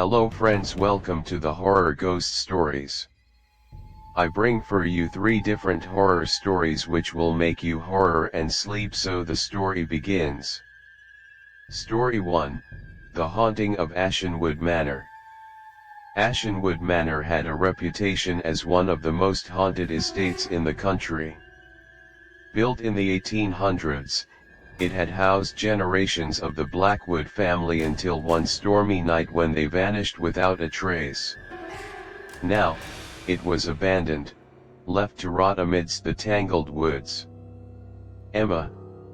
Hello friends, welcome to the Horror Ghost Stories. I bring for you 3 different horror stories which will make you horror and sleep, so the story begins. Story 1, The Haunting of Ashenwood Manor. Ashenwood Manor had a reputation as one of the most haunted estates in the country. Built in the 1800s, it had housed generations of the Blackwood family until one stormy night when they vanished without a trace. Now, it was abandoned, left to rot amidst the tangled woods. Emma,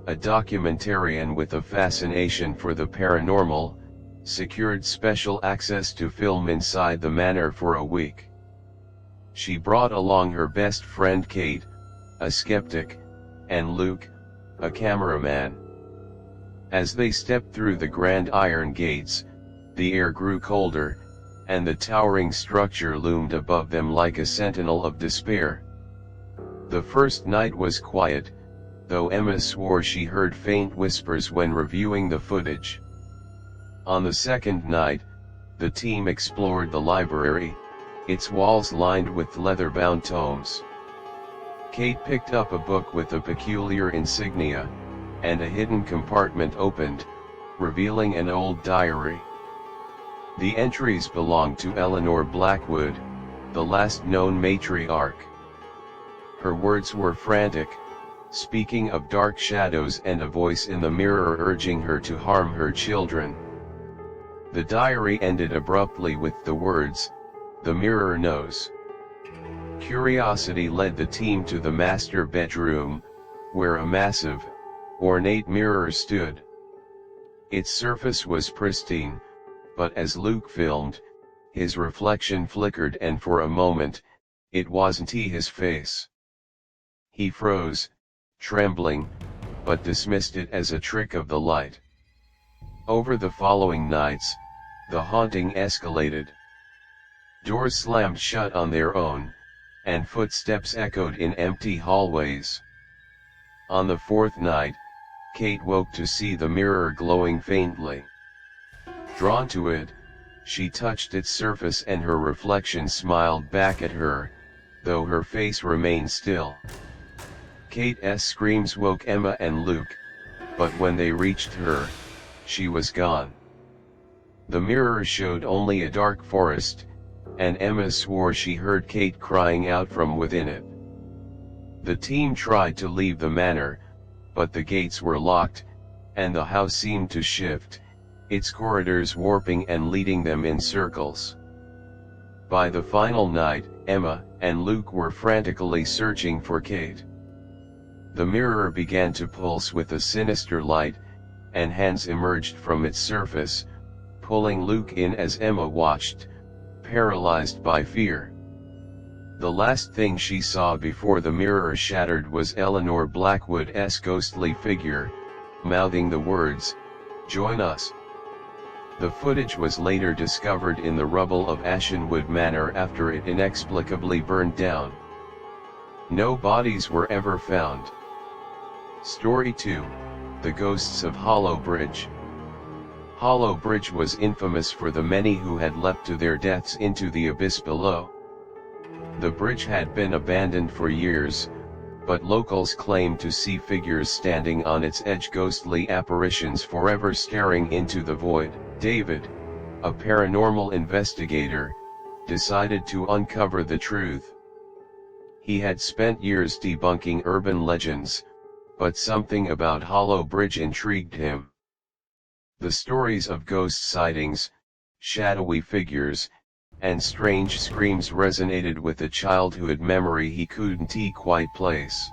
a documentarian with a fascination for the paranormal, secured special access to film inside the manor for a week. She brought along her best friend Kate, a skeptic, and Luke, a cameraman. As they stepped through the grand iron gates, the air grew colder, and the towering structure loomed above them like a sentinel of despair. The first night was quiet, though Emma swore she heard faint whispers when reviewing the footage. On the second night, the team explored the library, its walls lined with leather-bound tomes. Kate picked up a book with a peculiar insignia, and a hidden compartment opened, revealing an old diary. The entries belonged to Eleanor Blackwood, the last known matriarch. Her words were frantic, speaking of dark shadows and a voice in the mirror urging her to harm her children. The diary ended abruptly with the words, "The mirror knows." Curiosity led the team to the master bedroom, where a massive, ornate mirror stood. Its surface was pristine, but as Luke filmed, his reflection flickered, and for a moment, it wasn't his face. He froze, trembling, but dismissed it as a trick of the light. Over the following nights, the haunting escalated. Doors slammed shut on their own, and footsteps echoed in empty hallways. On the 4th night, Kate woke to see the mirror glowing faintly. Drawn to it, she touched its surface and her reflection smiled back at her, though her face remained still. Kate's screams woke Emma and Luke, but when they reached her, she was gone. The mirror showed only a dark forest, and Emma swore she heard Kate crying out from within it. The team tried to leave the manor, but the gates were locked, and the house seemed to shift, its corridors warping and leading them in circles. By the final night, Emma and Luke were frantically searching for Kate. The mirror began to pulse with a sinister light, and hands emerged from its surface, pulling Luke in as Emma watched, paralyzed by fear. The last thing she saw before the mirror shattered was Eleanor Blackwood's ghostly figure, mouthing the words, "Join us." The footage was later discovered in the rubble of Ashenwood Manor after it inexplicably burned down. No bodies were ever found. Story 2, The Ghosts of Hollow Bridge. Hollow Bridge was infamous for the many who had leapt to their deaths into the abyss below. The bridge had been abandoned for years, but locals claimed to see figures standing on its edge, ghostly apparitions forever staring into the void. David, a paranormal investigator, decided to uncover the truth. He had spent years debunking urban legends, but something about Hollow Bridge intrigued him. The stories of ghost sightings, shadowy figures, and strange screams resonated with a childhood memory he couldn't quite place.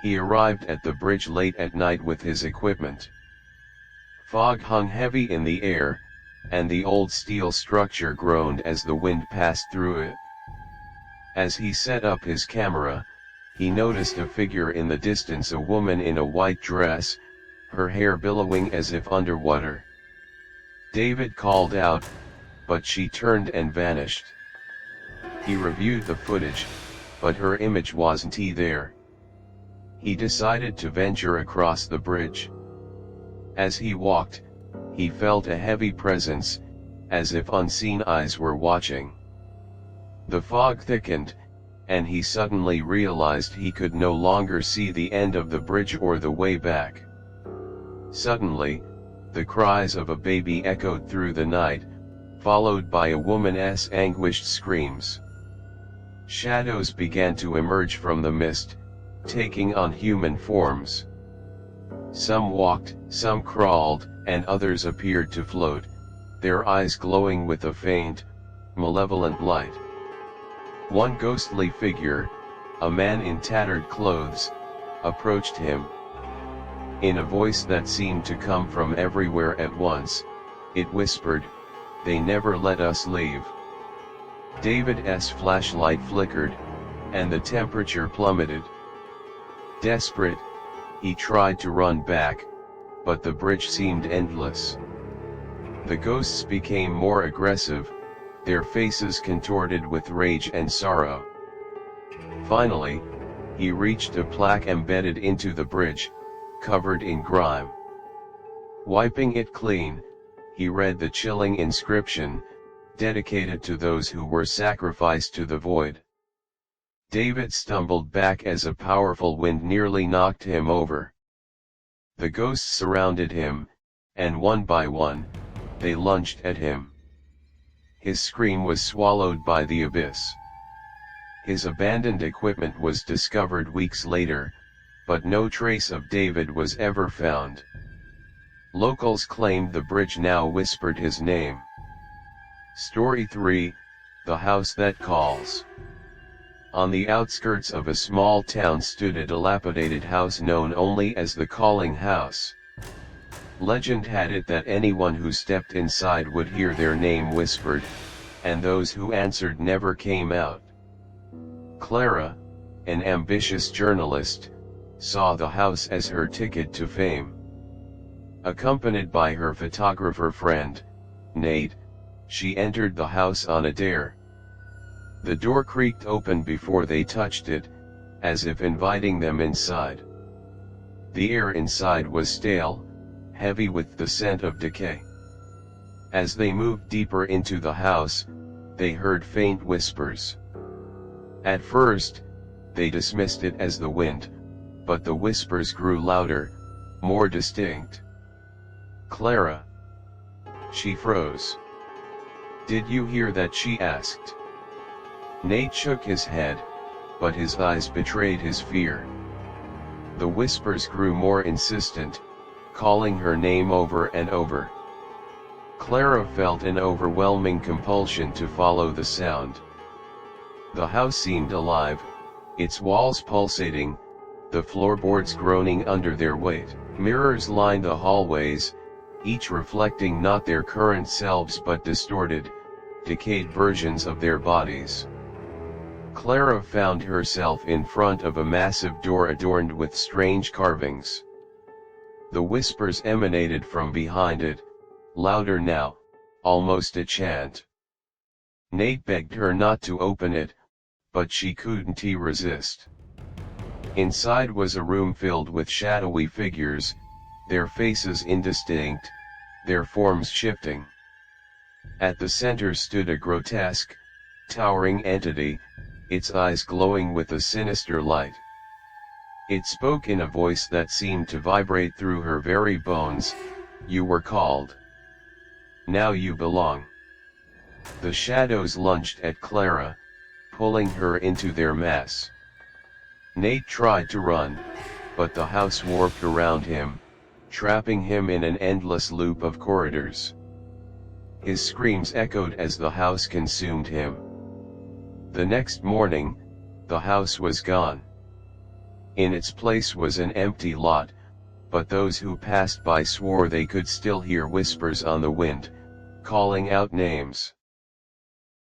He arrived at the bridge late at night with his equipment. Fog hung heavy in the air, and the old steel structure groaned as the wind passed through it. As he set up his camera, he noticed a figure in the distance, a woman in a white dress, her hair billowing as if underwater. David called out, but she turned and vanished. He reviewed the footage, but her image wasn't there. He decided to venture across the bridge. As he walked, he felt a heavy presence, as if unseen eyes were watching. The fog thickened, and he suddenly realized he could no longer see the end of the bridge or the way back. Suddenly, the cries of a baby echoed through the night, followed by a woman's anguished screams. Shadows began to emerge from the mist, taking on human forms. Some walked, some crawled, and others appeared to float, their eyes glowing with a faint, malevolent light. One ghostly figure, a man in tattered clothes, approached him. In a voice that seemed to come from everywhere at once, it whispered, "They never let us leave." David's flashlight flickered, and the temperature plummeted. Desperate, he tried to run back, but the bridge seemed endless. The ghosts became more aggressive, their faces contorted with rage and sorrow. Finally, he reached a plaque embedded into the bridge, covered in grime. Wiping it clean, he read the chilling inscription, dedicated to those who were sacrificed to the void. David stumbled back as a powerful wind nearly knocked him over. The ghosts surrounded him, and one by one, they lunged at him. His scream was swallowed by the abyss. His abandoned equipment was discovered weeks later, but no trace of David was ever found. Locals claimed the bridge now whispered his name. Story 3, The House That Calls. On the outskirts of a small town stood a dilapidated house known only as the Calling House. Legend had it that anyone who stepped inside would hear their name whispered, and those who answered never came out. Clara, an ambitious journalist, saw the house as her ticket to fame. Accompanied by her photographer friend, Nate, she entered the house on a dare. The door creaked open before they touched it, as if inviting them inside. The air inside was stale, heavy with the scent of decay. As they moved deeper into the house, they heard faint whispers. At first, they dismissed it as the wind, but the whispers grew louder, more distinct. "Clara." She froze. "Did you hear that?" she asked. Nate shook his head, but his eyes betrayed his fear. The whispers grew more insistent, calling her name over and over. Clara felt an overwhelming compulsion to follow the sound. The house seemed alive, its walls pulsating, the floorboards groaning under their weight. Mirrors lined the hallways, each reflecting not their current selves but distorted, decayed versions of their bodies. Clara found herself in front of a massive door adorned with strange carvings. The whispers emanated from behind it, louder now, almost a chant. Nate begged her not to open it, but she couldn't resist. Inside was a room filled with shadowy figures, their faces indistinct, their forms shifting. At the center stood a grotesque, towering entity, its eyes glowing with a sinister light. It spoke in a voice that seemed to vibrate through her very bones, "You were called. Now you belong." The shadows lunged at Clara, pulling her into their mess. Nate tried to run, but the house warped around him, trapping him in an endless loop of corridors. His screams echoed as the house consumed him. The next morning, the house was gone. In its place was an empty lot, but those who passed by swore they could still hear whispers on the wind, calling out names.